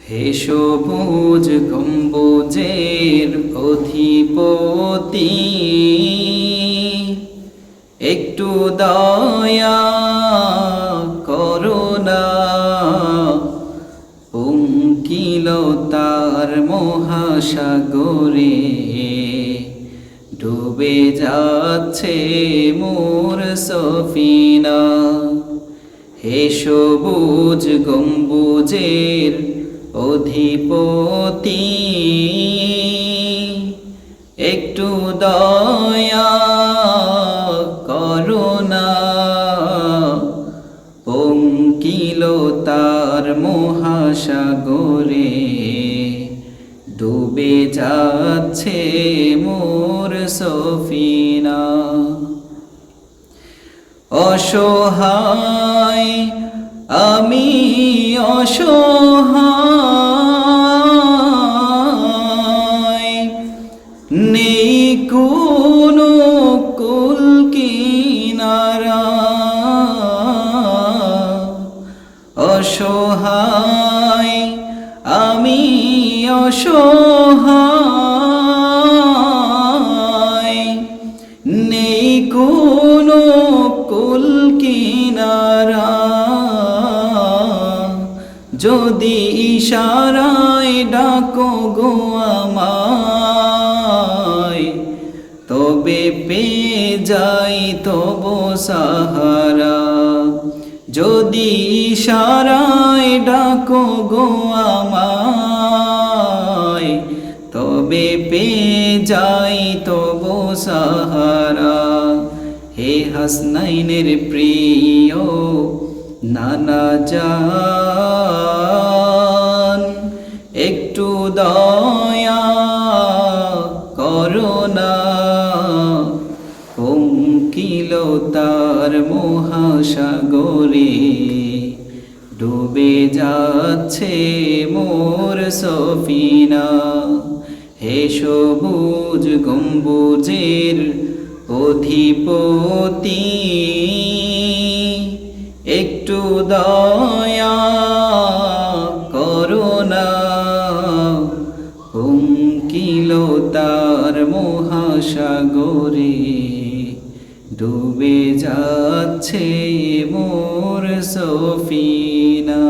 হে সবুজ গম্বুজের অধিপতি, একটু দয়া করুণা, পঙ্কিলতার মহাসাগরে ডুবে যাচ্ছে মোর সফিনা। হে সবুজ গম্বুজের অধিপতি, একটু দয়া করুণা, পঙ্কিলতার মহাসাগরে ডুবে যাচ্ছে মোর সফিনা। অসহায় আমি অসহায়, নেই কোনো কুল কিনারা। অসহায় আমি অসহায়, নেই কোনো কুল কিনারা। যদি ইশারায় ডাকো গো আমায়, তবে পেয়ে যাই তব সাহারা। যদি ইশারায় ডাকো গো আমায়, তবে পেয়ে যাই তব সাহারা। হে হাসনাইনের প্রিয় নানা জান, একটু দয়া করুণা, পঙ্কিলতার মহাসাগরে ডুবে যাচ্ছে মোর সফিনা। হে সবুজ গম্বুজের অধিপতি, একটু দয়া করুণা, পঙ্কিলতার মহাসাগরে ডুবে যাচ্ছে মোর সফিনা।